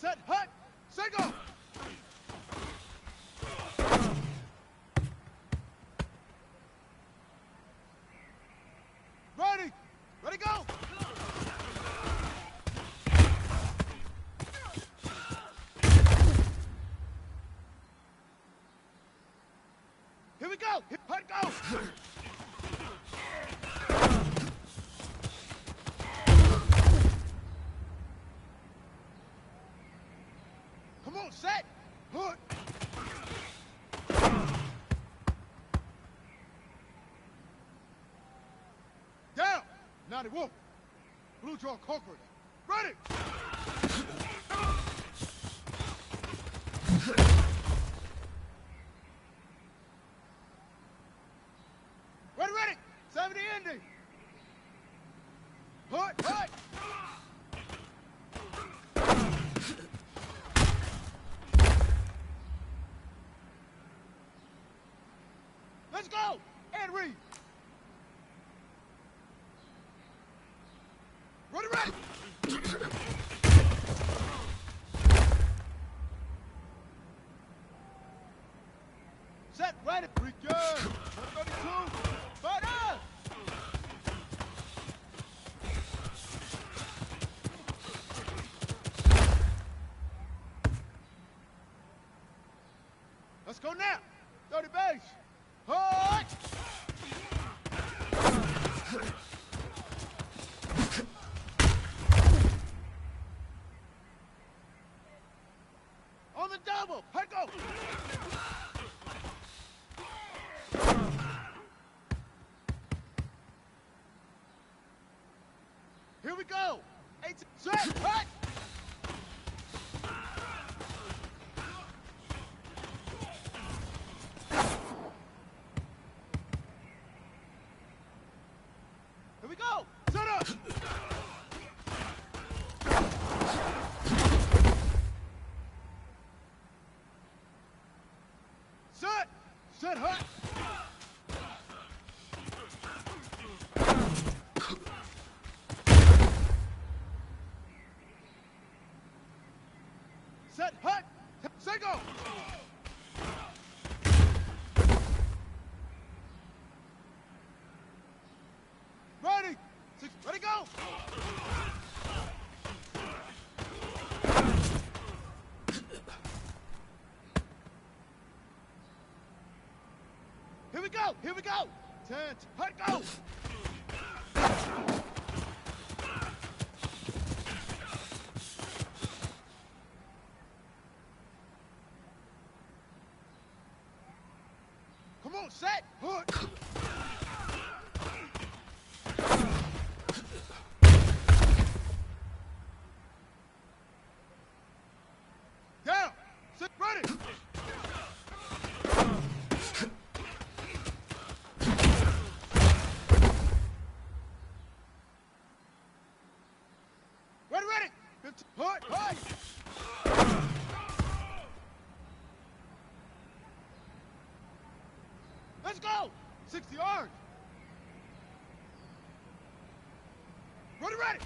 Set, hut, single! Ready! Ready, go! Here we go! Hut, go! Come on, set! Hut! Down! 91. Blue draw conquered. Ready! Ready, ready! 70 ending! Hut, hut! Let's go! And read! Ready, ready! Set, ready! Begin! 132! Fire! Let's go now! 30 base! Hut! On the double! Hut, go! Here we go! 8, set, hut! Here we go! Set up! Set! Set, hut! Set, hut! Single! Ready! 6, ready, go! Here we go! Here we go! 10, hut, go! Come on, set! Hut! Down! Sit, ready! Ready, ready! 15, hut, hut! Let's go! 60 yards! Ready, ready!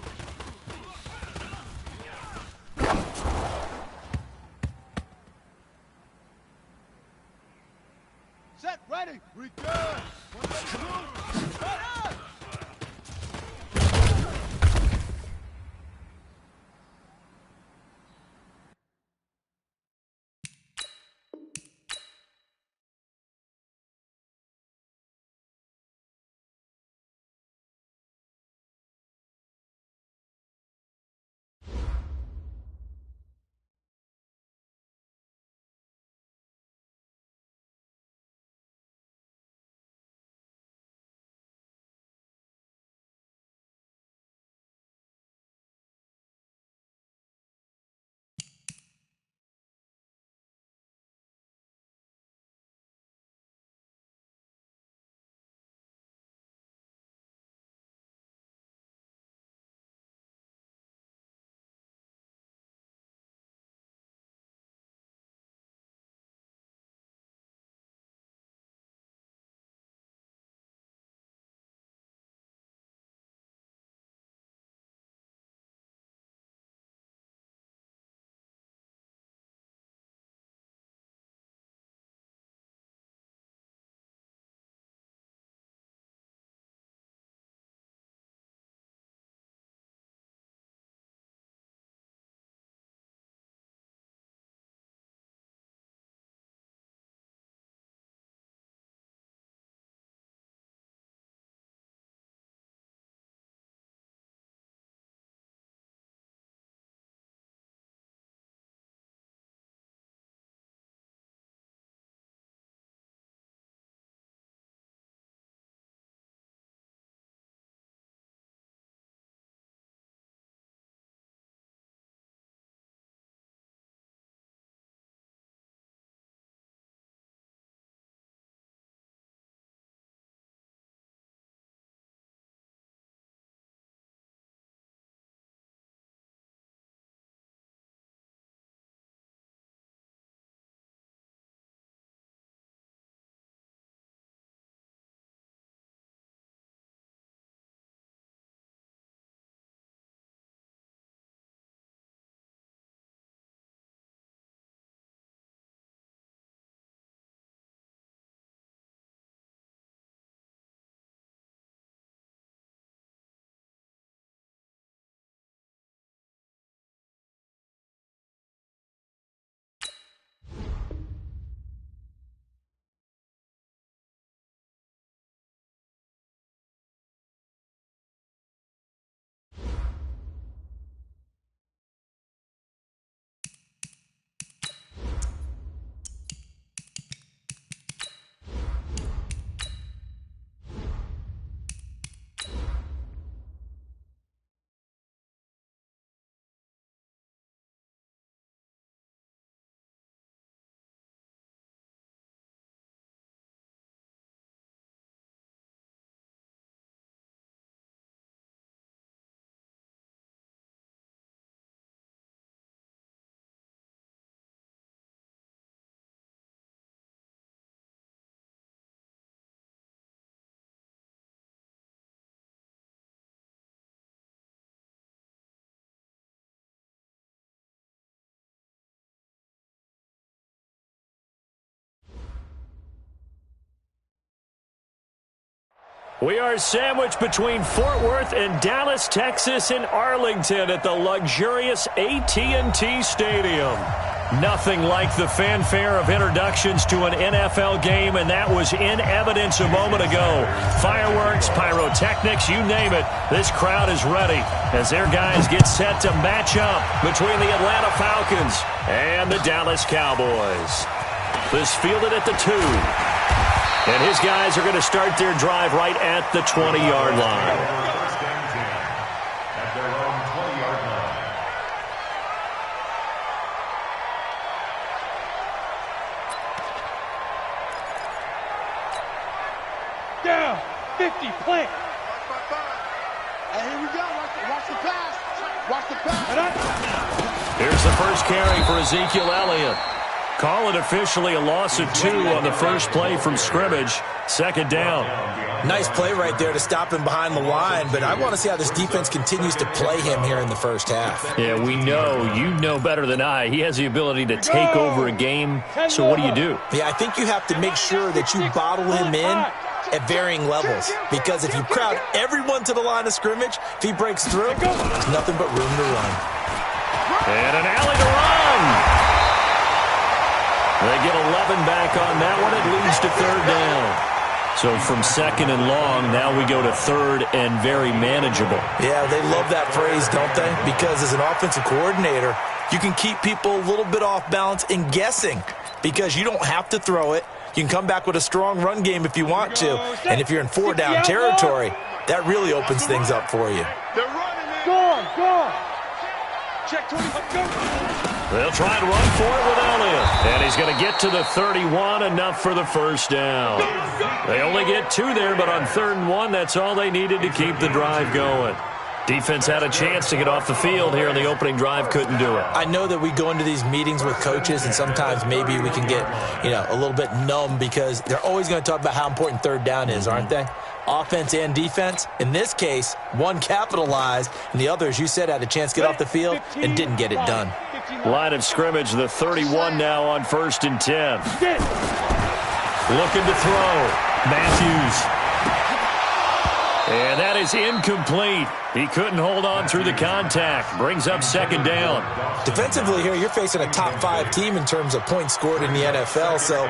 Set, ready! Return! 132! Ready! We are sandwiched between Fort Worth and Dallas, Texas, and Arlington at the luxurious AT&T Stadium. Nothing like the fanfare of introductions to an NFL game, and that was in evidence a moment ago. Fireworks, pyrotechnics, you name it. This crowd is ready as their guys get set to match up between the Atlanta Falcons and the Dallas Cowboys. This fielded at the 2. And his guys are going to start their drive right at the 20-yard line. At their own 20-yard line. Down. 50. Plant. Hey, here we go. Watch the pass. Watch the pass. Here's the first carry for Ezekiel Elliott. Call it officially a loss of 2 on the first play from scrimmage. Second down. Nice play right there to stop him behind the line, but I want to see how this defense continues to play him here in the first half. Yeah, we know. You know better than I. He has the ability to take over a game. So what do you do? Yeah, I think you have to make sure that you bottle him in at varying levels, because if you crowd everyone to the line of scrimmage, if he breaks through, there's nothing but room to run. And an alley to run. They get 11 back on that one. It leads to third down. So from second and long, now we go to third and very manageable. Yeah, they love that phrase, don't they? Because as an offensive coordinator, you can keep people a little bit off balance and guessing, because you don't have to throw it. You can come back with a strong run game if you want to. And if you're in 4-down territory, that really opens things up for you. They're running, man. Go on. Check 20. Go. They'll try and run for it with Elliott. And he's going to get to the 31, enough for the first down. They only get 2 there, but on 3rd and 1, that's all they needed to keep the drive going. Defense had a chance to get off the field here in the opening drive, couldn't do it. I know that we go into these meetings with coaches, and sometimes maybe we can get, a little bit numb, because they're always going to talk about how important 3rd down is, aren't they? Offense and defense. In this case, one capitalized, and the other, as you said, had a chance to get off the field and didn't get it done. Line of scrimmage, the 31 now on 1st and 10. Looking to throw. Matthews. And that is incomplete. He couldn't hold on through the contact. Brings up second down. Defensively here, you're facing a top 5 team in terms of points scored in the NFL. So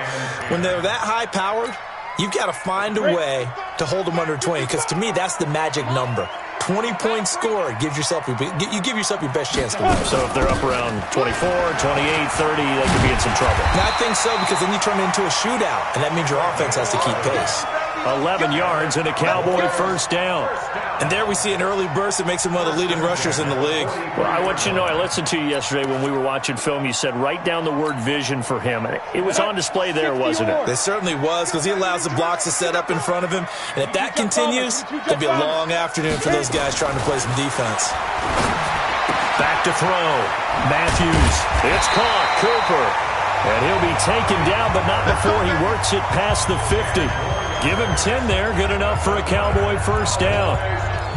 when they're that high-powered, you've got to find a way to hold them under 20, because to me, that's the magic number. 20 points scored, you give yourself your best chance to win. So if they're up around 24, 28, 30, they could be in some trouble. And I think so, because then you turn it into a shootout, and that means your offense has to keep pace. 11 yards and a Cowboy first down. And there we see an early burst that makes him one of the leading rushers in the league. Well, I want you to know, I listened to you yesterday when we were watching film. You said write down the word vision for him. It was on display there, wasn't it? It certainly was, because he allows the blocks to set up in front of him. And if that continues, it'll be a long afternoon for those guys trying to play some defense. Back to throw. Matthews. It's caught. Cooper. And he'll be taken down, but not before he works it past the 50. Give him 10 there. Good enough for a Cowboy first down.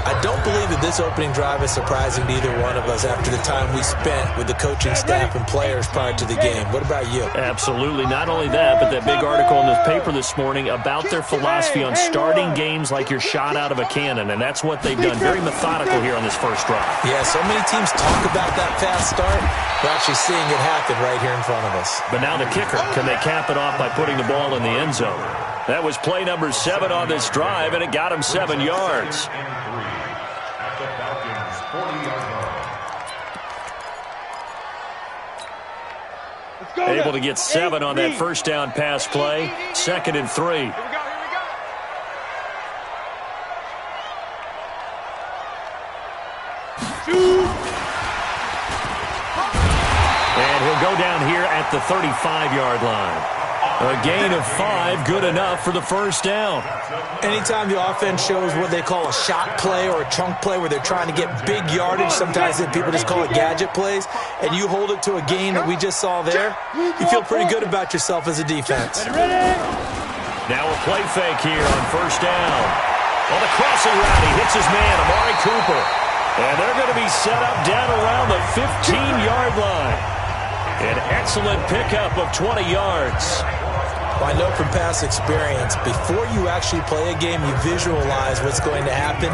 I don't believe that this opening drive is surprising to either one of us after the time we spent with the coaching staff and players prior to the game. What about you? Absolutely. Not only that, but that big article in the paper this morning about their philosophy on starting games like you're shot out of a cannon, and that's what they've done. Very methodical here on this first drive. Yeah, so many teams talk about that fast start. We're actually seeing it happen right here in front of us. But now the kicker. Can they cap it off by putting the ball in the end zone? That was play number 7 on this drive, and it got him 7 yards. Able to get 7 on that first down pass play. 2nd and 3. And he'll go down here at the 35-yard line. A gain of 5, good enough for the first down. Anytime the offense shows what they call a shot play or a chunk play where they're trying to get big yardage, sometimes people just call it gadget plays, and you hold it to a gain that we just saw there, you feel pretty good about yourself as a defense. Now a play fake here on first down. On the crossing route, he hits his man, Amari Cooper. And they're going to be set up down around the 15-yard line. An excellent pickup of 20 yards. Well, I know from past experience, before you actually play a game, you visualize what's going to happen.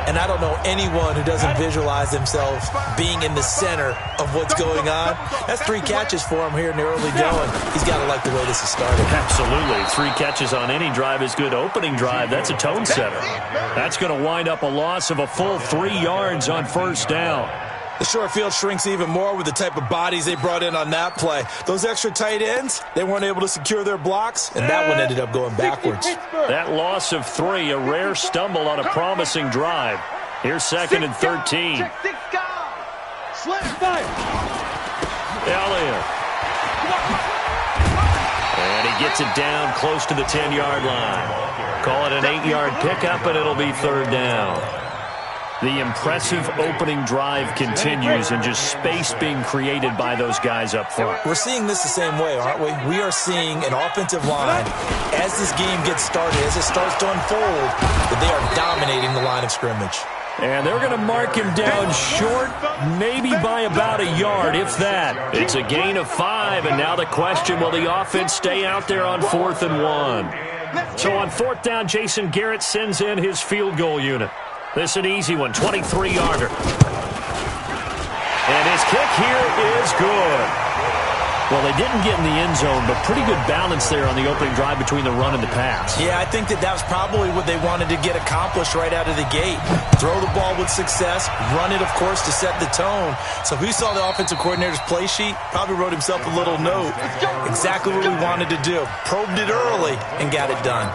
And I don't know anyone who doesn't visualize themselves being in the center of what's going on. That's 3 catches for him here in the early going. He's got to like the way this is started. Absolutely. 3 catches on any drive is good. Opening drive, that's a tone setter. That's going to wind up a loss of a full 3 yards on first down. The short field shrinks even more with the type of bodies they brought in on that play. Those extra tight ends, they weren't able to secure their blocks, and that one ended up going backwards. That loss of 3, a rare stumble on a promising drive. Here's 2nd and 13. Elliott. And he gets it down close to the 10-yard line. Call it an 8-yard pickup, and it'll be 3rd down. The impressive opening drive continues, and just space being created by those guys up front. We're seeing this the same way, aren't we? We are seeing an offensive line, as this game gets started, as it starts to unfold, that they are dominating the line of scrimmage. And they're going to mark him down short, maybe by about a yard, if that. It's a gain of 5, and now the question, will the offense stay out there on 4th and 1? So on 4th down, Jason Garrett sends in his field goal unit. This an easy one, 23-yarder. And his kick here is good. Well, they didn't get in the end zone, but pretty good balance there on the opening drive between the run and the pass. Yeah, I think that was probably what they wanted to get accomplished right out of the gate. Throw the ball with success, run it, of course, to set the tone. So if we saw the offensive coordinator's play sheet, probably wrote himself a little note. Exactly what we wanted to do. Probed it early and got it done.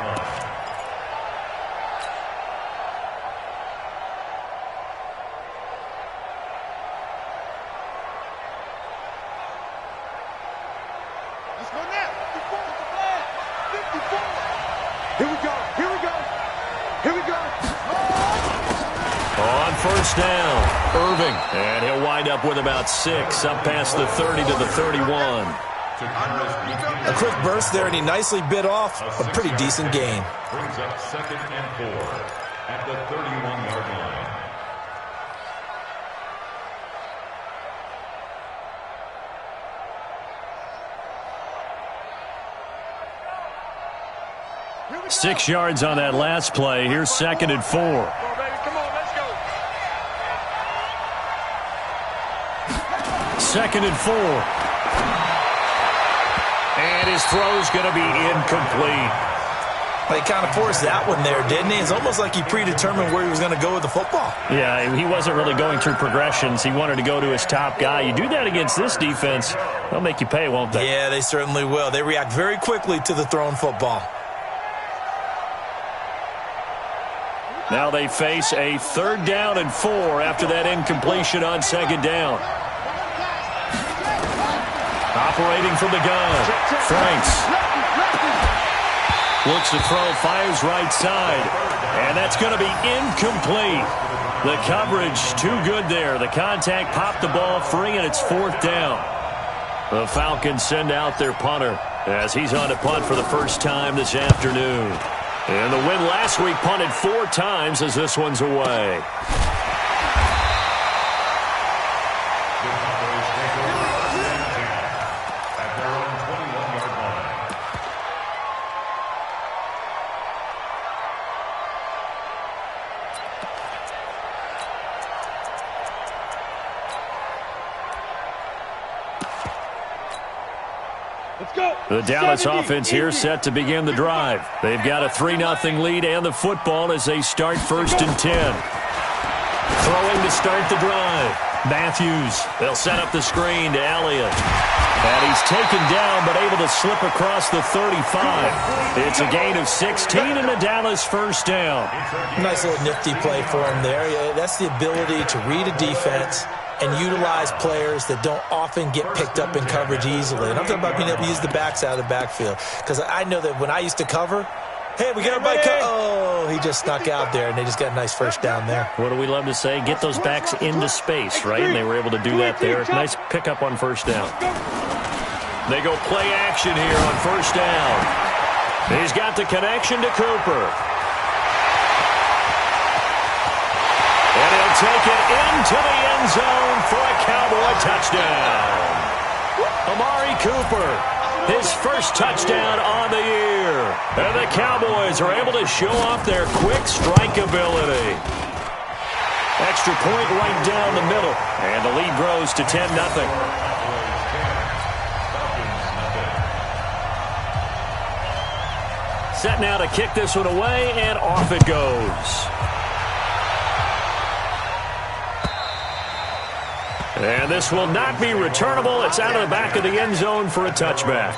1st down, Irving. And he'll wind up with about 6, up past the 30 to the 31. A quick burst there, and he nicely bit off a pretty decent gain. Brings up 2nd and 4 at the 31-yard line. Go. 6 yards on that last play. Here's 2nd and 4. 2nd and 4. And his throw's going to be incomplete. He kind of forced that one there, didn't he? It's almost like he predetermined where he was going to go with the football. Yeah, he wasn't really going through progressions. He wanted to go to his top guy. You do that against this defense, they'll make you pay, won't they? Yeah, they certainly will. They react very quickly to the thrown football. Now they face a 3rd down and 4 after that incompletion on 2nd down. Operating from the gun, Franks. Looks to throw, fires right side. And that's going to be incomplete. The coverage too good there. The contact popped the ball free, and it's 4th down. The Falcons send out their punter as he's on to punt for the first time this afternoon. And the win last week punted 4 times as this one's away. The Dallas offense here set to begin the drive. They've got a 3-0 lead and the football as they start 1st and 10. Throwing to start the drive. Matthews. They'll set up the screen to Elliott. And he's taken down but able to slip across the 35. It's a gain of 16 and a Dallas 1st down. Nice little nifty play for him there. That's the ability to read a defense and utilize players that don't often get picked up in coverage easily. And I'm talking about being able to use the backs out of the backfield. Because I know that when I used to cover, hey, we got everybody oh, he just snuck out there, and they just got a nice 1st down there. What do we love to say? Get those backs into space, right? And they were able to do that there. Nice pickup on 1st down. They go play action here on 1st down. He's got the connection to Cooper. And he'll take it into the end zone for a Cowboy touchdown. Amari Cooper His first touchdown on the year. And the Cowboys are able to show off their quick strike ability. Extra point right down the middle. And the lead grows to 10-0. Set now to kick this one away, and off it goes. And this will not be returnable. It's out of the back of the end zone for a touchback.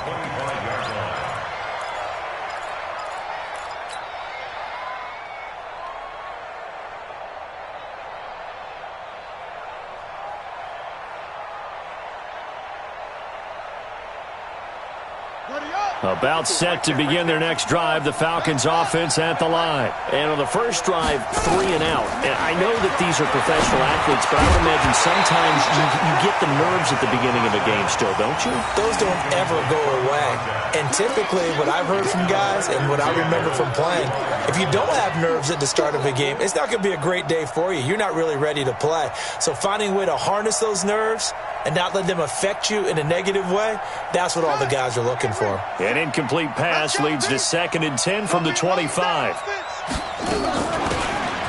About set to begin their next drive, the Falcons offense at the line. And on the first drive, 3 and out. And I know that these are professional athletes, but I would imagine sometimes you get the nerves at the beginning of a game still, don't you? Those don't ever go away. And typically, what I've heard from guys and what I remember from playing, if you don't have nerves at the start of a game, it's not going to be a great day for you. You're not really ready to play. So finding a way to harness those nerves and not let them affect you in a negative way, that's what all the guys are looking for. An incomplete pass leads to 2nd and 10 from the 25.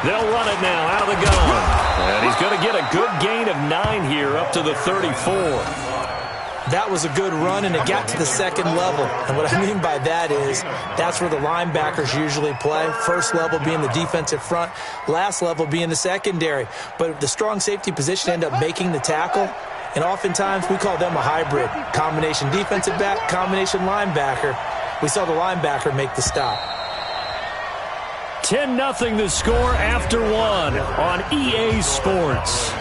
They'll run it now out of the gun. And he's going to get a good gain of 9 here up to the 34. That was a good run, and it got to the second level. And what I mean by that is that's where the linebackers usually play. First level being the defensive front, last level being the secondary. But the strong safety position end up making the tackle. And oftentimes we call them a hybrid. Combination defensive back, combination linebacker. We saw the linebacker make the stop. 10-0 the score after 1 on EA Sports.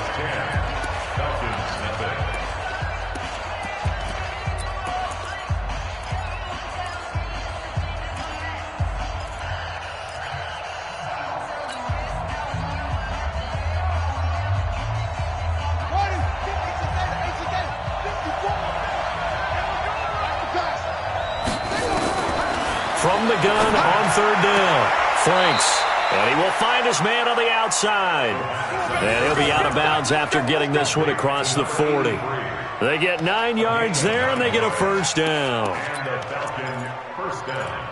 From the gun on 3rd down. Franks. And he will find his man on the outside. And he'll be out of bounds after getting this one across the 40. They get 9 yards there, and they get a first down. And the Falcons first down.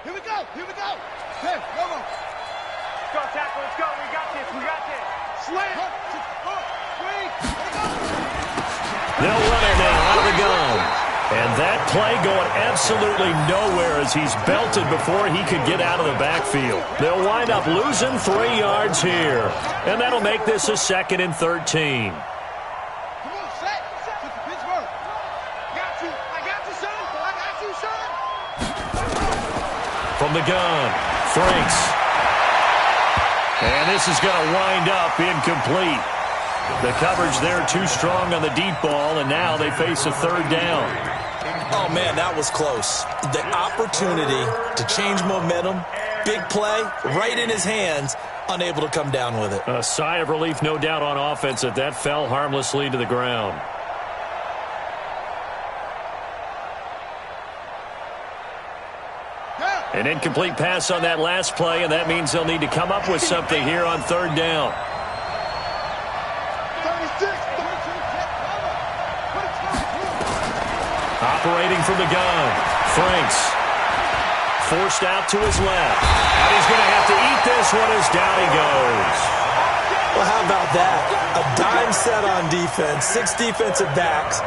Here we go. Here we go. Hey, come on. Let's go, tackle. Let's go. We got this. We got this. Slam. They'll run it now out of the gun. And that play going absolutely nowhere as he's belted before he could get out of the backfield. They'll wind up losing 3 yards here. And that'll make this a 2nd and 13. Come on, set. Pittsburgh. Got you. I got you, son. I got you, son. From the gun, Franks. And this is going to wind up incomplete. The coverage there too strong on the deep ball, and now they face a 3rd down. Oh, man, that was close. The opportunity to change momentum, big play, right in his hands, unable to come down with it. A sigh of relief, no doubt, on offense that fell harmlessly to the ground. An incomplete pass on that last play, and that means they'll need to come up with something here on 3rd down. Operating from the gun, Franks. Forced out to his left. And he's going to have to eat this one as down he goes. Well, how about that? A dime set on defense, 6 defensive backs.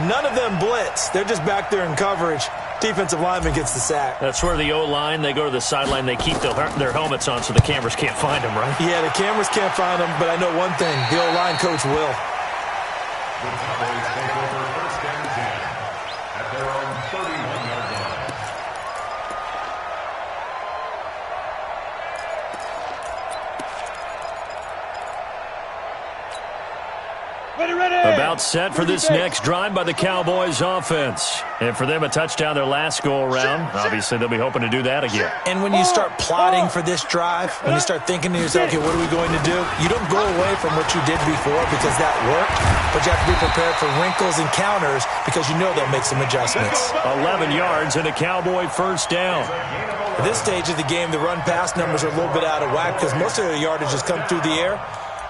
None of them blitz. They're just back there in coverage. Defensive lineman gets the sack. That's where the O-line, they go to the sideline, they keep their helmets on so the cameras can't find them, right? Yeah, the cameras can't find them, but I know one thing. The O-line coach will. The Cowboys take over 1st and 10 at their own 31-yard line. About set for this next drive by the Cowboys offense. And for them, a touchdown their last go-around. Obviously, they'll be hoping to do that again. And when you start plotting for this drive, when you start thinking to yourself, okay, what are we going to do? You don't go away from what you did before because that worked, but you have to be prepared for wrinkles and counters because you know they'll make some adjustments. 11 yards and a Cowboy first down. At this stage of the game, the run-pass numbers are a little bit out of whack because most of their yardage has come through the air.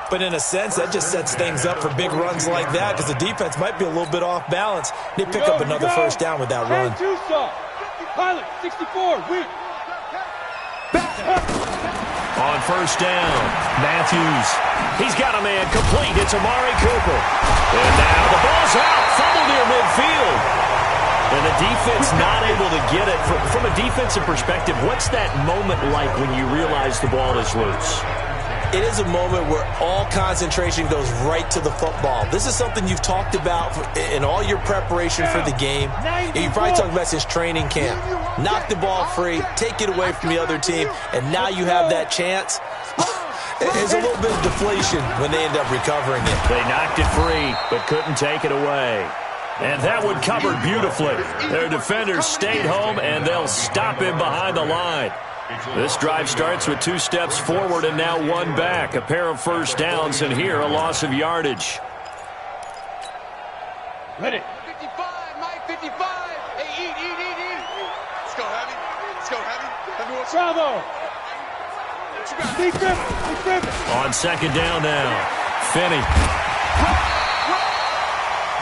But in a sense, that just sets things up for big runs like that because the defense might be a little bit off balance. They pick up another first down with that run. Pilot, 64, Week. On first down, Matthews. He's got a man complete. It's Amari Cooper. And now the ball's out. Fumble near midfield. And the defense not able to get it. From a defensive perspective, what's that moment like when you realize the ball is loose? It is a moment where all concentration goes right to the football. This is something you've talked about in all your preparation for the game. You probably talked about since training camp. Knock the ball free, take it away from the other team, and now you have that chance. There's a little bit of deflation when they end up recovering it. They knocked it free, but couldn't take it away. And that one covered beautifully. Their defenders stayed home, and they'll stop him behind the line. This drive starts with 2 steps forward and now 1 back. A pair of first downs, and here a loss of yardage. Ready. 55, Mike, 55. Hey, eat. Let's go, heavy. Let's go, heavy. Bravo. Big grip. On second down now, Finney.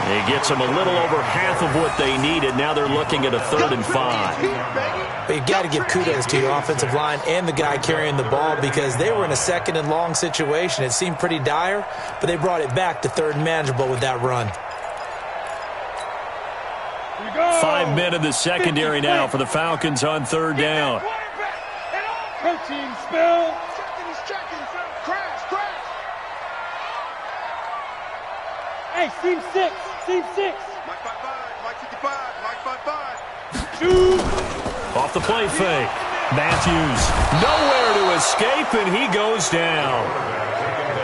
He gets them a little over half of what they needed. Now they're looking at a 3rd and 5. But you've got to give kudos to your offensive line and the guy carrying the ball because they were in a 2nd and long situation. It seemed pretty dire, but they brought it back to 3rd and manageable with that run. 5 men in the secondary now for the Falcons on 3rd down. Coaching spell. Checking. Crash. Hey, seam 6. Mike 55, Mike 55, Mike 55. Shoot. Off the play fake. Matthews nowhere to escape, and he goes down.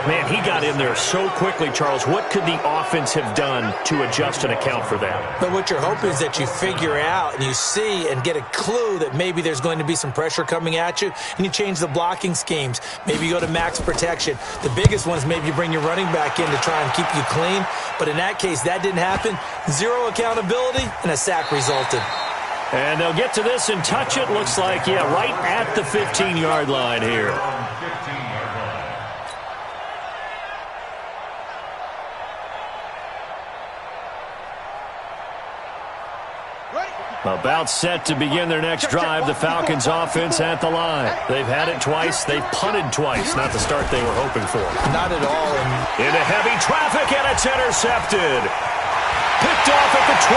Man, he got in there so quickly, Charles. What could the offense have done to adjust and account for that? But what you're hoping is that you figure out and you see and get a clue that maybe there's going to be some pressure coming at you, and you change the blocking schemes. Maybe you go to max protection. The biggest one is maybe you bring your running back in to try and keep you clean. But in that case, that didn't happen. 0 accountability, and a sack resulted. And they'll get to this and touch it. Looks like, right at the 15-yard line here. About set to begin their next drive, the Falcons offense at the line. They've had it twice. They've punted twice. Not the start they were hoping for. Not at all. Into heavy traffic, and it's intercepted. Picked off at the 20,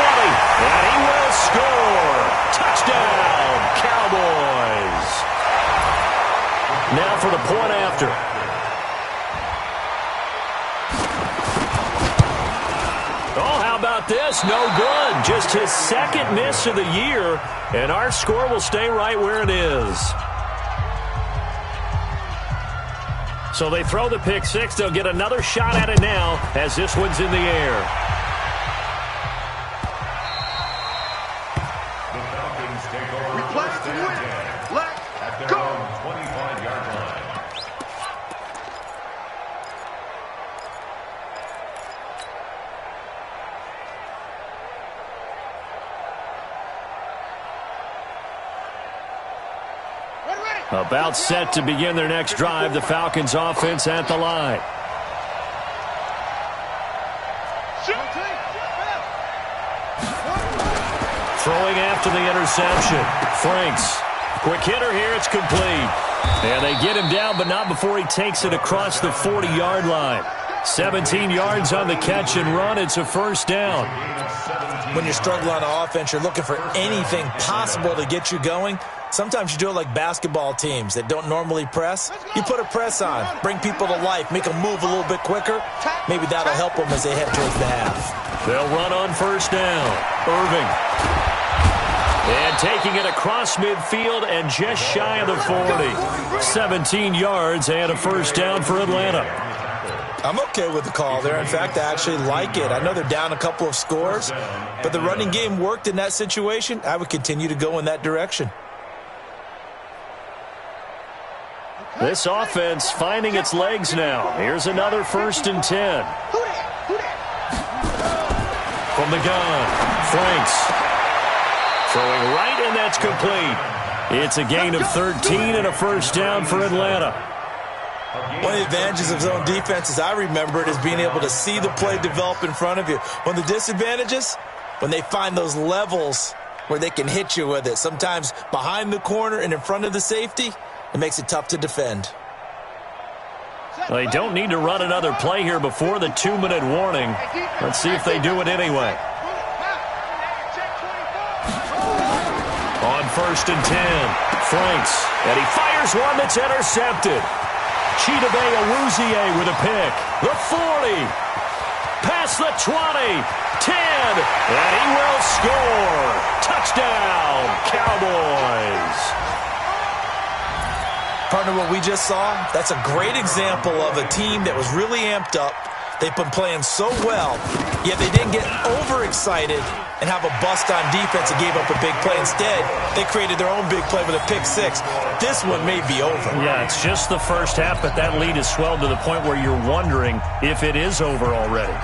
and he will score. Touchdown, Cowboys. Now for the point after. Oh, how about this? No good. Just his 2nd miss of the year, and our score will stay right where it is. So they throw the pick 6. They'll get another shot at it now as this one's in the air. The Falcons take over first and 10. Let's go. 25-yard line. About set to begin their next drive, the Falcons offense at the line. Throwing after the interception. Franks. Quick hitter here. It's complete. And they get him down, but not before he takes it across the 40-yard line. 17 yards on the catch and run. It's a first down. When you're struggling on offense, you're looking for anything possible to get you going. Sometimes you do it like basketball teams that don't normally press. You put a press on, bring people to life, make them move a little bit quicker. Maybe that'll help them as they head towards the half. They'll run on first down. Irving. And taking it across midfield and just shy of the 40. 17 yards and a first down for Atlanta. I'm okay with the call there. In fact, I actually like it. I know they're down a couple of scores, but the running game worked in that situation. I would continue to go in that direction. This offense finding its legs now. Here's another 1st and 10. From the gun, Franks. Throwing right, and that's complete. It's a gain of 13 and a first down for Atlanta. One of the advantages of zone defense, as I remember it, is being able to see the play develop in front of you. One of the disadvantages, when they find those levels where they can hit you with it, sometimes behind the corner and in front of the safety, it makes it tough to defend. Well, they don't need to run another play here before the 2-minute warning. Let's see if they do it anyway. On 1st and 10, Franks, and he fires one that's intercepted. Chidobe Awuzie with a pick. The 40, past the 20, 10, and he will score. Touchdown, Cowboys. Partner, what we just saw, that's a great example of a team that was really amped up. They've been playing so well, yet they didn't get overexcited and have a bust on defense and gave up a big play. Instead, they created their own big play with a pick six. This one may be over. Yeah, it's just the first half, but that lead has swelled to the point where you're wondering if it is over already.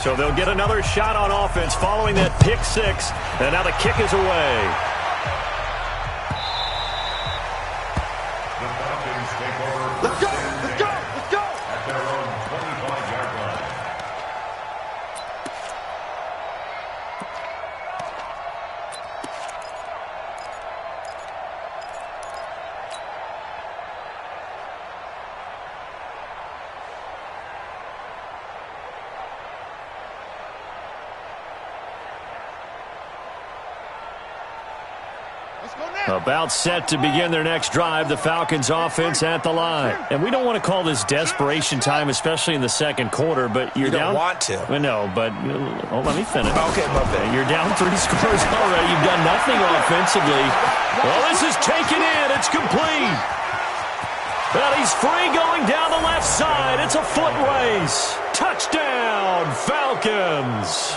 So they'll get another shot on offense following that pick six, and now the kick is away. Let's go! Let's go! Let's go! At their own 25-yard line. About set to begin their next drive, the Falcons offense at the line. And we don't want to call this desperation time, especially in the second quarter, but you're down. You don't want to. No, but let me finish. Okay, my bad. You're down 3 scores already. You've done nothing offensively. Well, this is taken in. It's complete. Well, he's free going down the left side. It's a foot race. Touchdown, Falcons.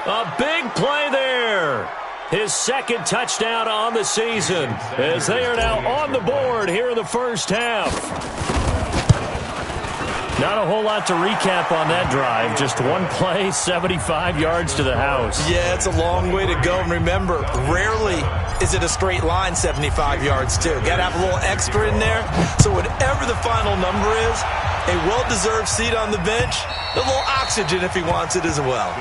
A big play there. His second touchdown on the season as they are now on the board here in the first half. Not a whole lot to recap on that drive. Just one play, 75 yards to the house. Yeah, it's a long way to go. And remember, rarely is it a straight line 75 yards, too. Got to have a little extra in there. So whatever the final number is, a well-deserved seat on the bench, a little oxygen if he wants it as well.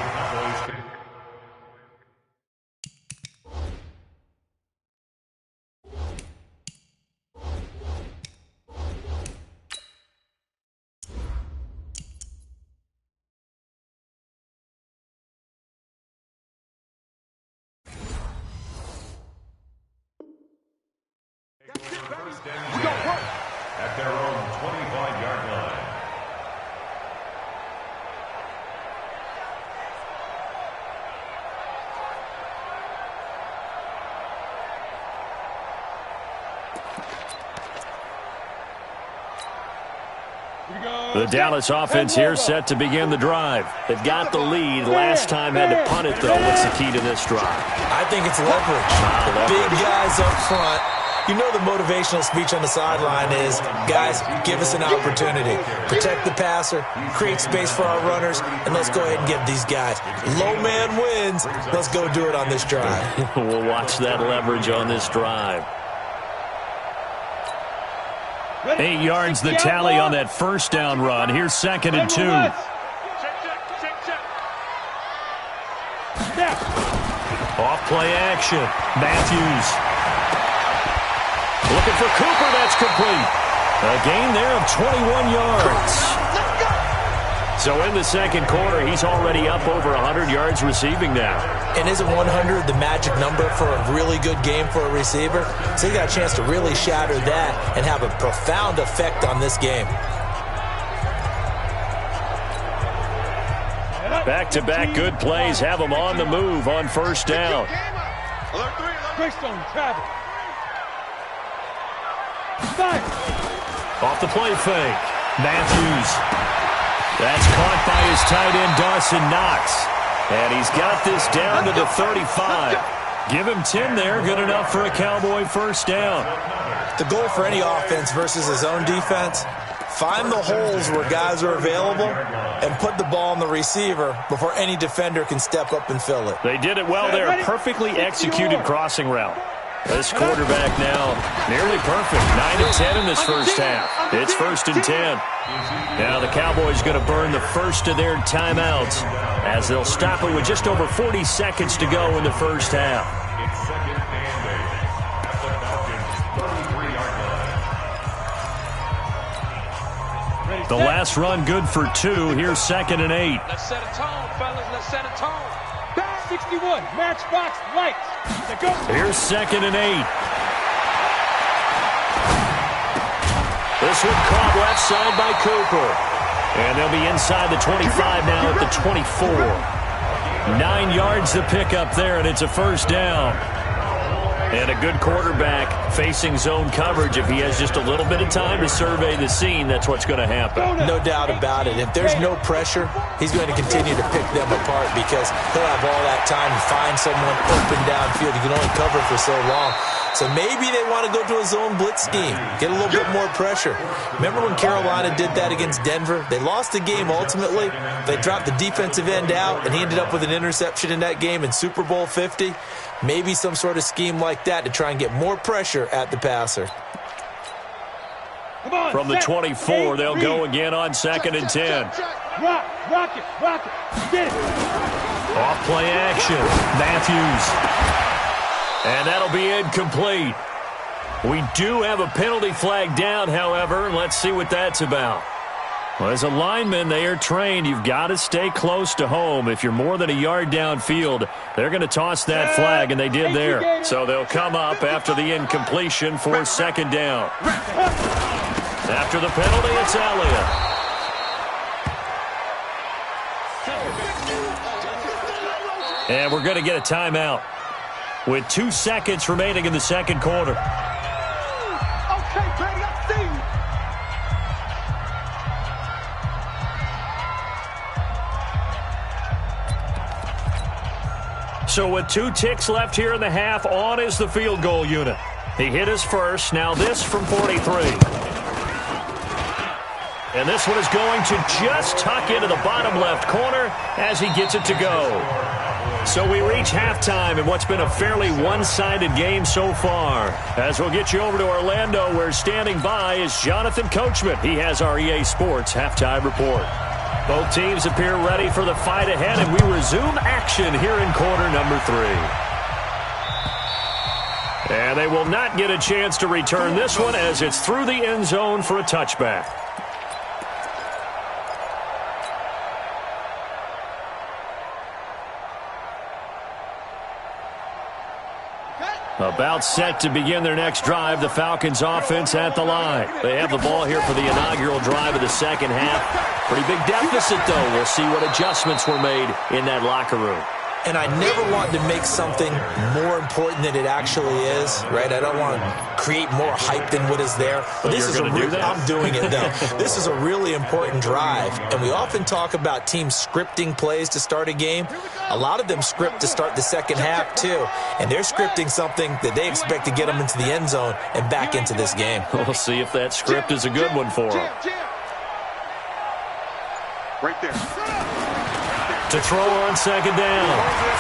First and 10 at their own 25-yard line. The Dallas offense here set to begin the drive. They've got the lead. Last time had to punt it, though. What's the key to this drive? I think it's leverage. Big guys up front. You know the motivational speech on the sideline is, guys, give us an opportunity. Protect the passer, create space for our runners, and let's go ahead and give these guys. Low man wins. Let's go do it on this drive. We'll watch that leverage on this drive. 8 yards the tally on that first down run. Here's 2nd and 2. Off play action. Matthews. Looking for Cooper. That's complete. A gain there of 21 yards. So in the second quarter, he's already up over 100 yards receiving now. And isn't 100 the magic number for a really good game for a receiver? So he got a chance to really shatter that and have a profound effect on this game. Back-to-back good plays have him on the move on first down. Off the play fake. Matthews. That's caught by his tight end, Dawson Knox. And he's got this down to the 35. Give him 10 there. Good enough for a Cowboy first down. The goal for any offense versus his own defense, find the holes where guys are available and put the ball on the receiver before any defender can step up and fill it. They did it well there. Perfectly executed crossing route. This quarterback now nearly perfect. 9 of 10 in this first half. It's 1st and 10. Now the Cowboys going to burn the first of their timeouts as they'll stop it with just over 40 seconds to go in the first half. It's 2nd and 8. At the Falcons' 33-yard line. The last run good for 2. Here's 2nd and 8. Let's set a tone, fellas. Let's set a tone. 61, matchbox lights. Go. Here's 2nd and 8. This one caught left side by Cooper. And they'll be inside the 25 now at the 24. 9 yards to pick up there, and it's a first down. And a good quarterback facing zone coverage. If he has just a little bit of time to survey the scene, that's what's going to happen. No doubt about it. If there's no pressure, he's going to continue to pick them apart because he'll have all that time to find someone open downfield. You can only cover for so long. So maybe they want to go to a zone blitz scheme, get a little bit more pressure. Remember when Carolina did that against Denver? They lost the game ultimately. They dropped the defensive end out, and he ended up with an interception in that game in Super Bowl 50. Maybe some sort of scheme like that to try and get more pressure at the passer. From the 24, they'll go again on 2nd and 10. Rock it, get it. Off play action, Matthews. And that'll be incomplete. We do have a penalty flag down, however, and let's see what that's about. Well, as a lineman, they are trained. You've got to stay close to home. If you're more than a yard downfield, they're going to toss that flag, and they did there. So they'll come up after the incompletion for 2nd down. After the penalty, it's Elliott. And we're going to get a timeout with 2 seconds remaining in the second quarter. Okay, Brady, I see you. So with 2 ticks left here in the half, on is the field goal unit. He hit his first. Now this from 43. And this one is going to just tuck into the bottom left corner as he gets it to go. So we reach halftime in what's been a fairly one-sided game so far. As we'll get you over to Orlando, where standing by is Jonathan Coachman. He has our EA Sports halftime report. Both teams appear ready for the fight ahead, and we resume action here in quarter number 3. And they will not get a chance to return this one as it's through the end zone for a touchback. About set to begin their next drive, the Falcons offense at the line. They have the ball here for the inaugural drive of the second half. Pretty big deficit, though. We'll see what adjustments were made in that locker room. And I never want to make something more important than it actually is, right? I don't want to create more hype than what is there. But this is I'm doing it, though. This is a really important drive, and we often talk about teams scripting plays to start a game. A lot of them script to start the second half, too, and they're scripting something that they expect to get them into the end zone and back into this game. We'll see if that script is a good one for them. Right there. To throw on second down.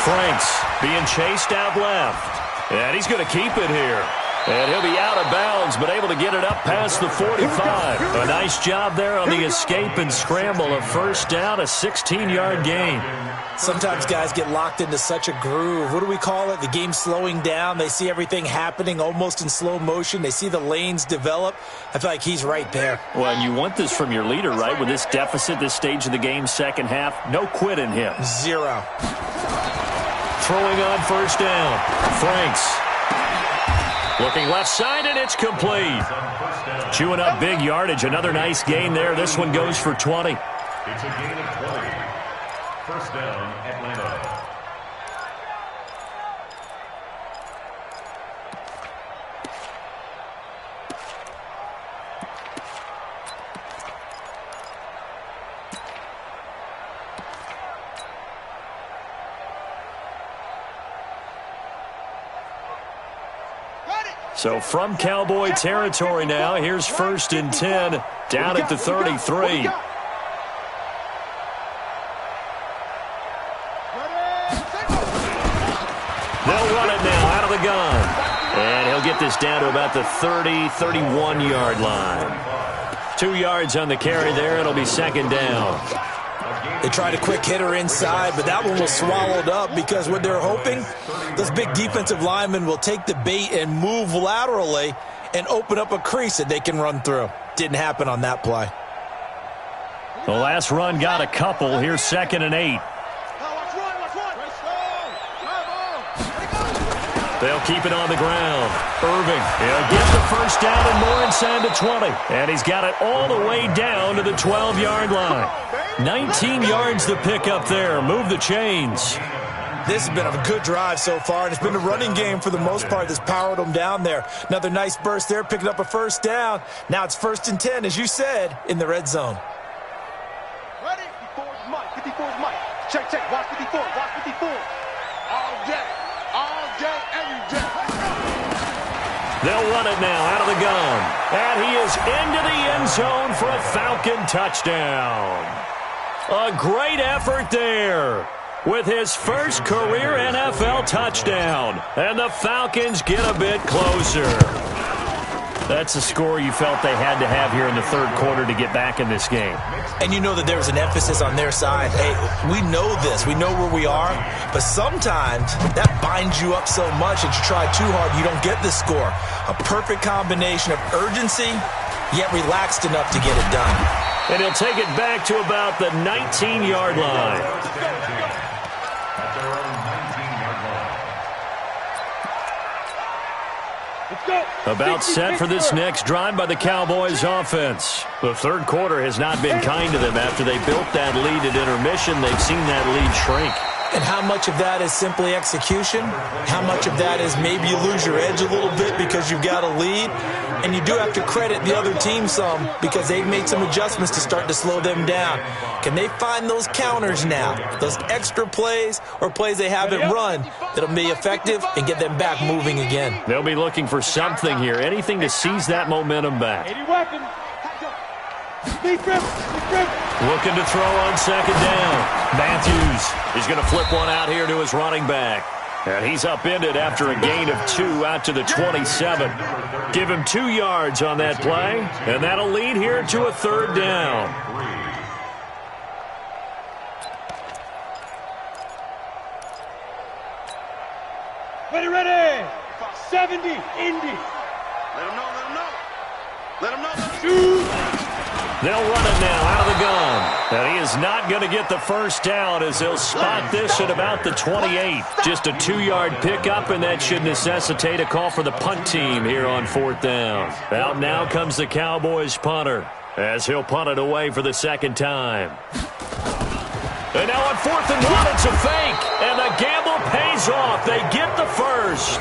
Franks being chased out left. And he's going to keep it here. And he'll be out of bounds, but able to get it up past the 45. A nice job there on the escape and scramble. A first down, a 16-yard gain. Sometimes guys get locked into such a groove. What do we call it? The game's slowing down. They see everything happening almost in slow motion. They see the lanes develop. I feel like he's right there. Well, and you want this from your leader, right? With this deficit, this stage of the game, second half, no quit in him. Zero. Throwing on first down. Franks. Looking left side, and it's complete. Chewing up big yardage. Another nice gain there. This one goes for 20. It's a gain of 20. First down, Atlanta. So from Cowboy territory now, here's 1st and 10 down at the 33. They'll run it now out of the gun. And get this down to about the 30, 31-yard line. 2 yards on the carry there. It'll be second down. They tried a quick hitter inside, but that one was swallowed up because what they're hoping, those big defensive linemen will take the bait and move laterally and open up a crease that they can run through. Didn't happen on that play. The last run got a couple. Here's 2nd and 8. They'll keep it on the ground. Irving, he'll get the first down and more inside the 20. And he's got it all the way down to the 12-yard line. 19 yards to pick up there. Move the chains. This has been a good drive so far, and it's been a running game for the most part that's powered them down there. Another nice burst there, picking up a first down. Now it's 1st and 10, as you said, in the red zone. Ready? 54 is Mike. 54 is Mike. Check, check. Watch 54. Watch 54. All day. All day, every day. They'll run it now out of the gun. And he is into the end zone for a Falcon touchdown. A great effort there with his first career NFL touchdown. And the Falcons get a bit closer. That's a score you felt they had to have here in the third quarter to get back in this game. And you know that there was an emphasis on their side. Hey, we know this. We know where we are. But sometimes that binds you up so much that you try too hard, you don't get the score. A perfect combination of urgency, yet relaxed enough to get it done. And he'll take it back to about the 19-yard line. About set for this next drive by the Cowboys offense. The third quarter has not been kind to them. After they built that lead at intermission, they've seen that lead shrink. And how much of that is simply execution? How much of that is maybe you lose your edge a little bit because you've got a lead? And you do have to credit the other team some because they've made some adjustments to start to slow them down. Can they find those counters now, those extra plays or plays they haven't run that'll be effective and get them back moving again? They'll be looking for something here, anything to seize that momentum back. 80 weapons. Looking to throw on second down. Matthews is going to flip one out here to his running back. And he's upended after a gain of 2 out to the 27. Give him 2 yards on that play, and that'll lead here to a third down. Ready. 70, Indy. Let him know, let him know. Let him know. Shoot. They'll run it now out of the gun. And he is not going to get the first down as they'll spot this at about the 28. Just a 2-yard pickup, and that should necessitate a call for the punt team here on 4th down. Out now comes the Cowboys punter as he'll punt it away for the second time. And now on 4th and 1, it's a fake. And the gamble pays off. They get the first.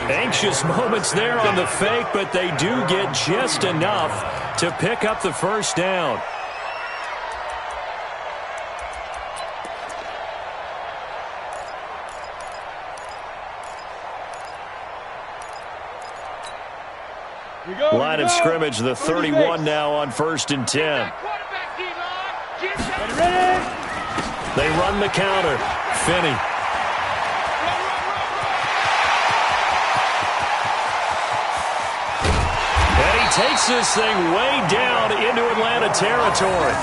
Anxious moments there on the fake, but they do get just enough to pick up the first down. Line of scrimmage, the 31 now on 1st and 10. They run the counter. Finney. And he takes this thing way down into Atlanta territory.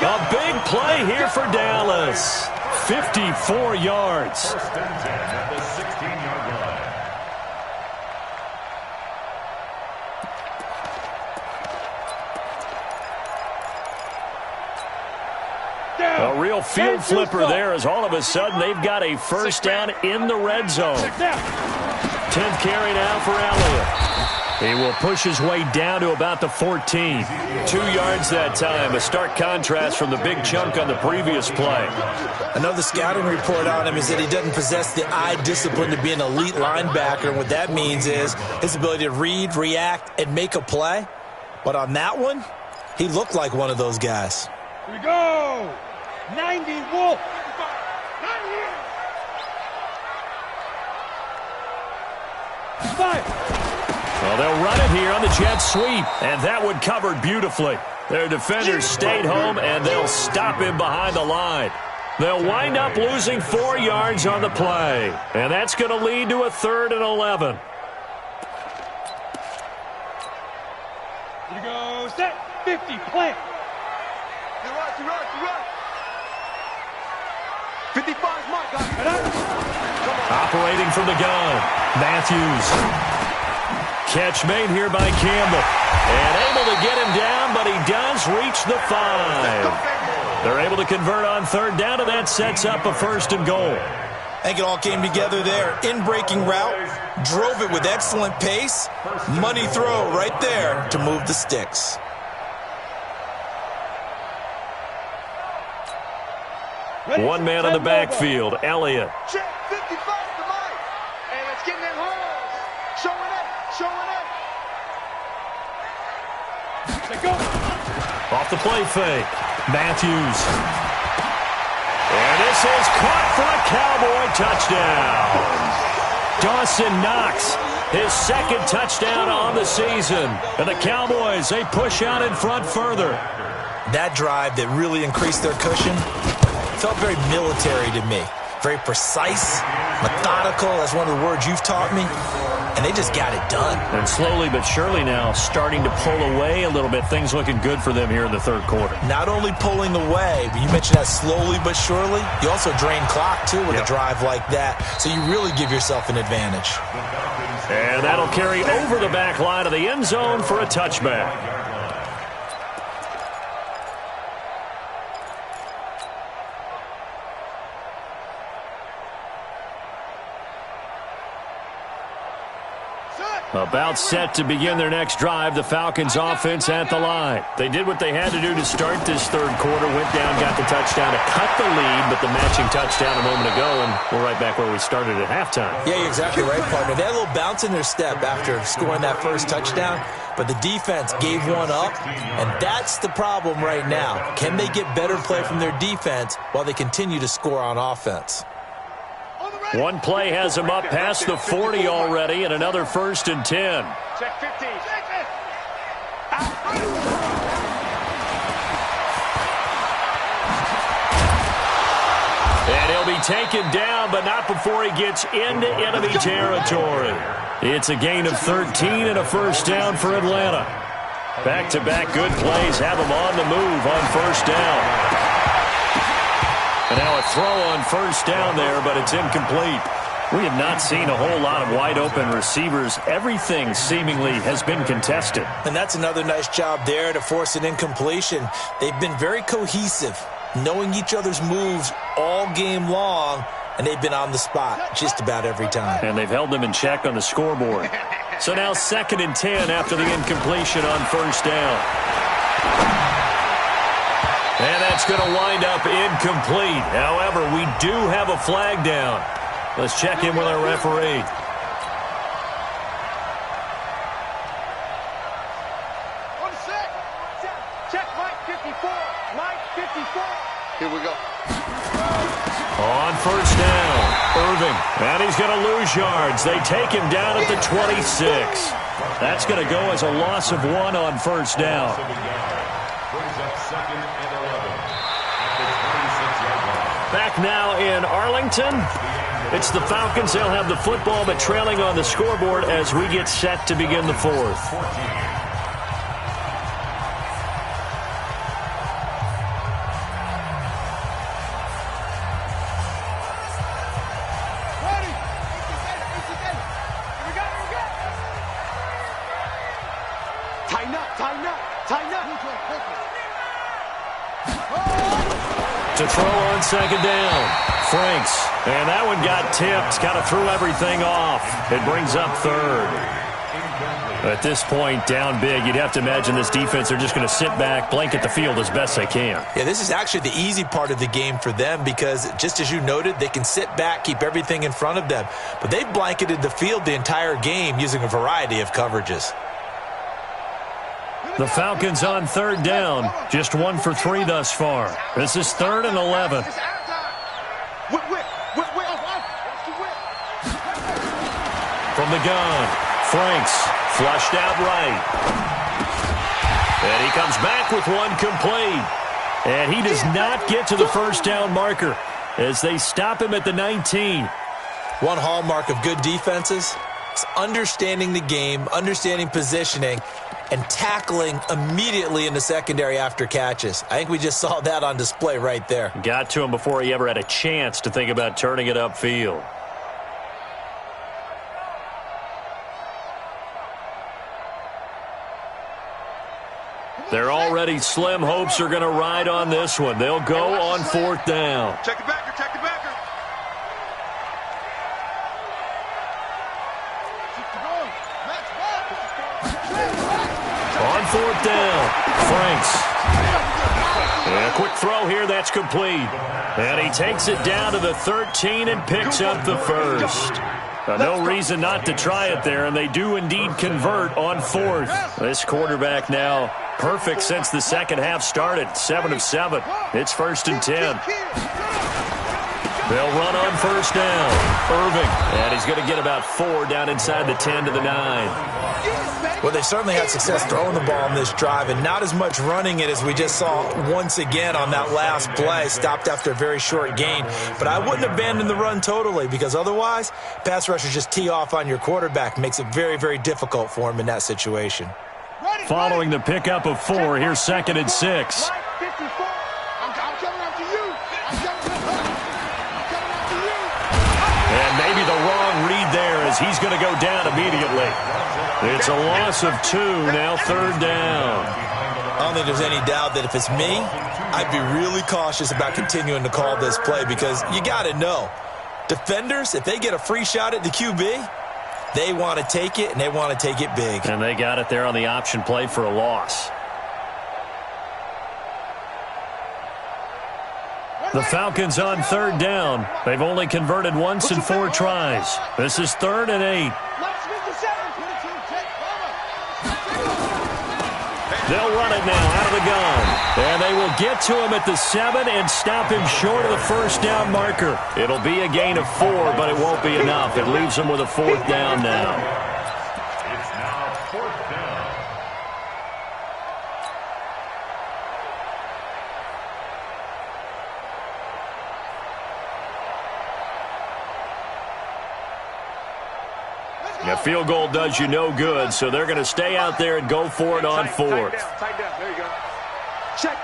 A big play here for Dallas. 54 yards. 1st and 10 at the 16-yard line. A real field flipper there as all of a sudden they've got a first down in the red zone. 10th carry now for Elliott. He will push his way down to about the 14. 2 yards that time. A stark contrast from the big chunk on the previous play. Another scouting report on him is that he doesn't possess the eye discipline to be an elite linebacker. And what that means is his ability to read, react, and make a play. But on that one, he looked like one of those guys. Here we go. 90 Wolf. Well, they'll run it here on the jet sweep, and that one covered beautifully. Their defenders stayed home, and they'll stop him behind the line. They'll wind up losing 4 yards on the play, and that's going to lead to a 3rd and 11. Here we go, set, 50, play. You run. 55's mine, guys. Operating from the gun, Matthews. Catch made here by Campbell. And able to get him down, but he does reach the 5. They're able to convert on third down, and that sets up a 1st and goal. I think it all came together there. In-breaking route, drove it with excellent pace. Money throw right there to move the sticks. One man in the backfield, Elliott. Check, 55 to mine. And let's get in them holes. Showing up. Let's go. Off the play fake, Matthews. And this is caught for a Cowboy touchdown. Dawson Knox, his 2nd touchdown on the season. And the Cowboys, they push out in front further. That drive that really increased their cushion felt very military to me. Very precise, methodical, that's one of the words you've taught me. And they just got it done. And slowly but surely now starting to pull away a little bit. Things looking good for them here in the 3rd quarter. Not only pulling away, but you mentioned that slowly but surely. You also drain clock, too, with a drive like that. So you really give yourself an advantage. And that'll carry over the back line of the end zone for a touchback. About set to begin their next drive, the Falcons offense at the line. They did what they had to do to start this 3rd quarter, went down, got the touchdown to cut the lead, but the matching touchdown a moment ago, and we're right back where we started at halftime. Yeah, you're exactly right, partner. They had a little bounce in their step after scoring that first touchdown, but the defense gave one up, and that's the problem right now. Can they get better play from their defense while they continue to score on offense? One play has him up past the 40 already, and another 1st and 10. Check 50. And he'll be taken down, but not before he gets into enemy territory. It's a gain of 13 and a 1st down for Atlanta. Back-to-back good plays have him on the move on 1st down. And now a throw on 1st down there, but it's incomplete. We have not seen a whole lot of wide-open receivers. Everything seemingly has been contested. And that's another nice job there to force an incompletion. They've been very cohesive, knowing each other's moves all game long, and they've been on the spot just about every time. And they've held them in check on the scoreboard. So now 2nd and 10 after the incompletion on 1st down. And that's going to wind up incomplete. However, we do have a flag down. Let's check in with our referee. On set. Check Mike 54. Mike 54. Here we go. On 1st down, Irving. And he's going to lose yards. They take him down at the 26. That's going to go as a loss of 1 on 1st down. Back now in Arlington. It's the Falcons. They'll have the football, but trailing on the scoreboard as we get set to begin the 4th. To throw on 2nd down. Franks. And that one got tipped. Kind of threw everything off. It brings up 3rd. At this point, down big, you'd have to imagine this defense, they're just going to sit back, blanket the field as best they can. Yeah, this is actually the easy part of the game for them because, just as you noted, they can sit back, keep everything in front of them. But they've blanketed the field the entire game using a variety of coverages. The Falcons on 3rd down. Just 1 for 3 thus far. This is 3rd and 11. From the gun, Franks flushed out right. And he comes back with one complete. And he does not get to the 1st down marker as they stop him at the 19. One hallmark of good defenses is understanding the game, understanding positioning, and tackling immediately in the secondary after catches. I think we just saw that on display right there. Got to him before he ever had a chance to think about turning it upfield. They're already slim hopes are going to ride on this one. They'll go on 4th down. Check the backer, check the backer. On 4th down, Franks. And a quick throw here, that's complete. And he takes it down to the 13 and picks up the first. No reason not to try it there, and they do indeed convert on 4th. This quarterback now perfect since the second half started, 7 of 7. It's 1st and 10. They'll run on 1st down. Irving, and he's going to get about 4 down inside the 10 to the 9. Well, they certainly had success throwing the ball on this drive and not as much running it as we just saw once again on that last play. Stopped after a very short gain. But I wouldn't abandon the run totally because otherwise, pass rushers just tee off on your quarterback. Makes it very, very difficult for him in that situation. Following the pickup of 4, here's 2nd and 6. And maybe the wrong read there as he's going to go down immediately. It's a loss of 2, now 3rd down. I don't think there's any doubt that if it's me, I'd be really cautious about continuing to call this play because you got to know, defenders, if they get a free shot at the QB, they want to take it, and they want to take it big. And they got it there on the option play for a loss. The Falcons on 3rd down. They've only converted once in 4 tries. This is 3rd and 8. They'll run it now out of the gun. And they will get to him at the 7 and stop him short of the 1st down marker. It'll be a gain of 4, but it won't be enough. It leaves them with a 4th down now. It's now 4th down. A field goal does you no good, so they're going to stay out there and go for it on 4th. Tight down. There you go. Check.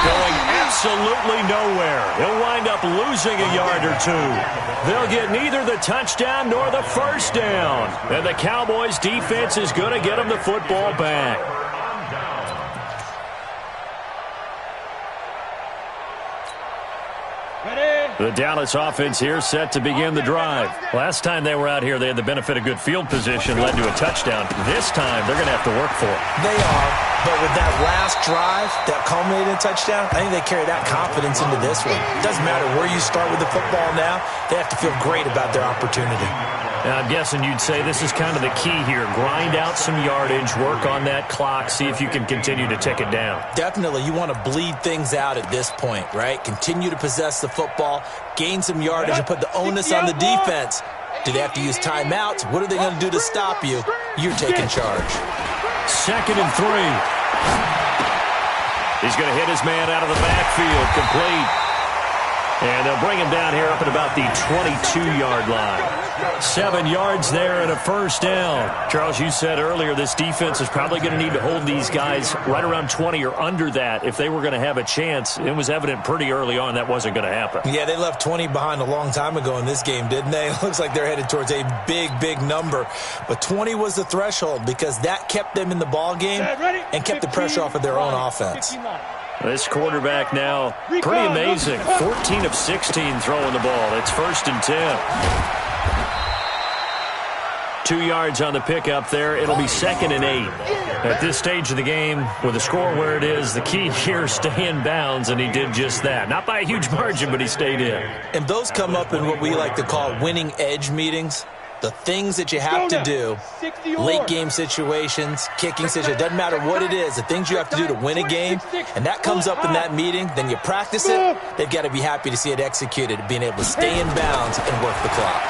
Going absolutely nowhere. He'll wind up losing a yard or 2. They'll get neither the touchdown nor the 1st down. And the Cowboys' defense is going to get them the football back. The Dallas offense here set to begin the drive. Last time they were out here, they had the benefit of good field position, led to a touchdown. This time, they're going to have to work for it. They are, but with that last drive that culminated in a touchdown, I think they carry that confidence into this one. It doesn't matter where you start with the football now. They have to feel great about their opportunity. Now, I'm guessing you'd say this is kind of the key here. Grind out some yardage, work on that clock, see if you can continue to tick it down. Definitely, you want to bleed things out at this point, right? Continue to possess the football, gain some yardage, and put the onus on the defense. Do they have to use timeouts? What are they going to do to stop you? You're taking charge. 2nd and 3. He's going to hit his man out of the backfield, complete. And they'll bring him down here up at about the 22-yard line. 7 yards there and a 1st down. Charles, you said earlier this defense is probably going to need to hold these guys right around 20 or under that if they were going to have a chance. It was evident pretty early on that wasn't going to happen. Yeah, they left 20 behind a long time ago in this game, didn't they? It looks like they're headed towards a big, big number. But 20 was the threshold because that kept them in the ball game and kept the pressure off of their own offense. This quarterback now, pretty amazing. 14 of 16 throwing the ball. It's 1st and 10. 2 yards on the pickup there. It'll be 2nd and 8. At this stage of the game, with the score where it is, the key here is stay in bounds, and he did just that. Not by a huge margin, but he stayed in. And those come up in what we like to call winning edge meetings. The things that you have to do, late game situations, kicking situations, doesn't matter what it is, the things you have to do to win a game, and that comes up in that meeting, then you practice it, they've got to be happy to see it executed, being able to stay in bounds and work the clock.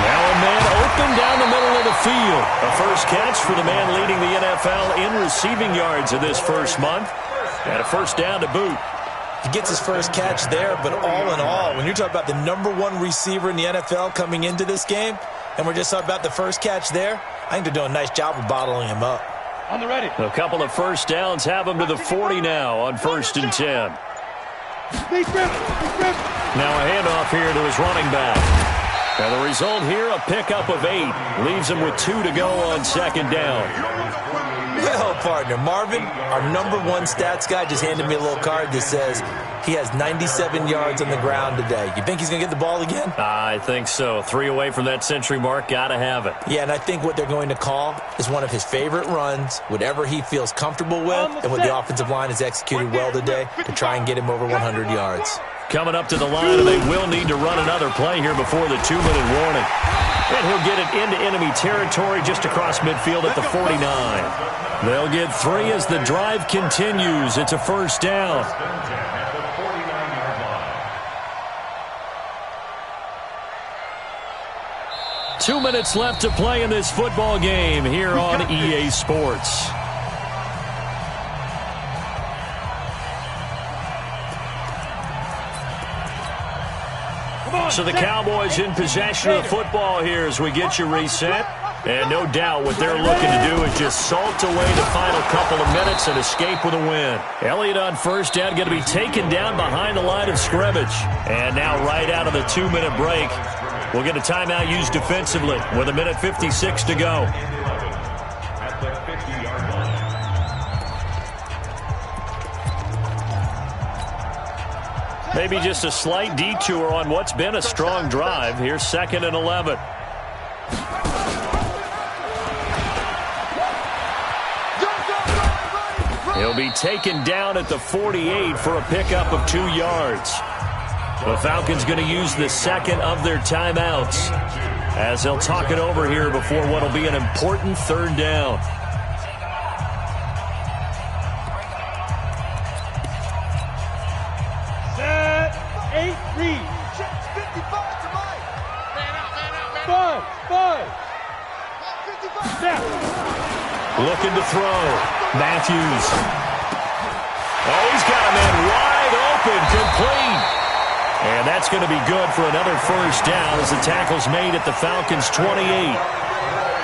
Now a man open down the middle of the field. A first catch for the man leading the NFL in receiving yards in this first month. And a 1st down to boot. He gets his first catch there, but all in all, when you're talking about the #1 receiver in the NFL coming into this game, and we're just talking about the first catch there, I think they're doing a nice job of bottling him up. On the ready. A couple of first downs have him to the 40 now on 1st and 10. Now a handoff here to his running back. And the result here, a pickup of 8. Leaves him with 2 to go on 2nd down. Well, partner, Marvin, our #1 stats guy, just handed me a little card that says he has 97 yards on the ground today. You think he's going to get the ball again? I think so. 3 away from that century mark. Got to have it. Yeah, and I think what they're going to call is one of his favorite runs, whatever he feels comfortable with, and what the offensive line has executed well today to try and get him over 100 yards. Coming up to the line, and they will need to run another play here before the 2-minute warning. And he'll get it into enemy territory just across midfield at the 49. They'll get 3 as the drive continues. It's a 1st down. 2 minutes left to play in this football game here on EA Sports. So the Cowboys in possession of the football here as we get you reset. And no doubt what they're looking to do is just salt away the final couple of minutes and escape with a win. Elliott on 1st down, going to be taken down behind the line of scrimmage. And now right out of the 2-minute break, we'll get a timeout used defensively with 1:56 to go. At the 50-yard line. Maybe just a slight detour on what's been a strong drive. Here's 2nd and 11. He'll be taken down at the 48 for a pickup of 2 yards. The Falcons going to use the 2nd of their timeouts as they'll talk it over here before what will be an important 3rd down. Set, 8, read. 55 to Mike. Man out. 5. Snap. Looking to throw. Matthews. Oh, he's got a man wide open, complete. And that's going to be good for another 1st down as the tackle's made at the Falcons' 28.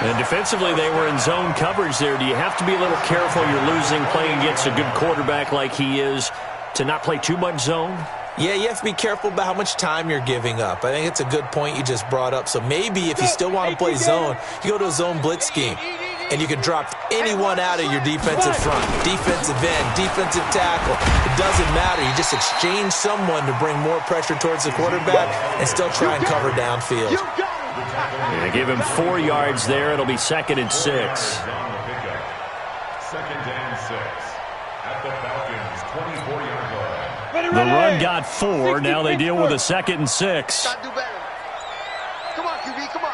And defensively, they were in zone coverage there. Do you have to be a little careful? You're losing, playing against a good quarterback like he is, to not play too much zone? Yeah, you have to be careful about how much time you're giving up. I think it's a good point you just brought up. So maybe if you still want to play zone, you go to a zone blitz scheme. And you can drop anyone out of your defensive front, defensive end, defensive tackle. It doesn't matter. You just exchange someone to bring more pressure towards the quarterback and still try and cover downfield. They give him 4 yards there. It'll be 2nd and 6. 2nd and 6 at the Falcons' 24-yard line. The run got 4. Now they deal with a 2nd and 6. Gotta do better. Come on, QB, come on.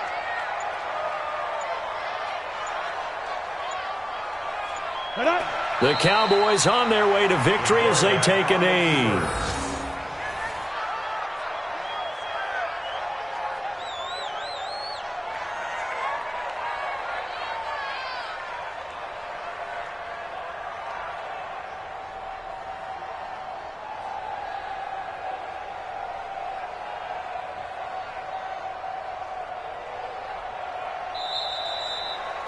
The Cowboys on their way to victory as they take a knee.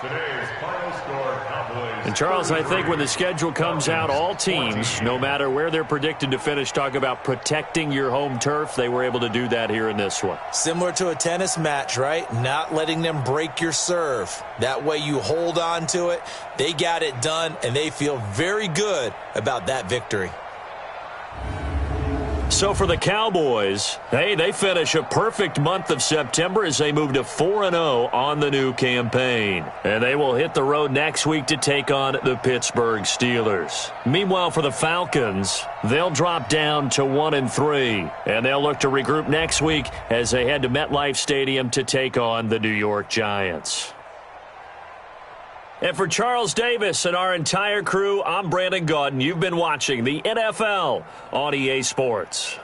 Today's final score, Cowboys. And Charles, I think when the schedule comes out, all teams, no matter where they're predicted to finish, talk about protecting your home turf. They were able to do that here in this one. Similar to a tennis match, right? Not letting them break your serve. That way you hold on to it. They got it done, and they feel very good about that victory. So for the Cowboys, hey, they finish a perfect month of September as they move to 4-0 on the new campaign. And they will hit the road next week to take on the Pittsburgh Steelers. Meanwhile, for the Falcons, they'll drop down to 1-3. And they'll look to regroup next week as they head to MetLife Stadium to take on the New York Giants. And for Charles Davis and our entire crew, I'm Brandon Gaudin. You've been watching the NFL on EA Sports.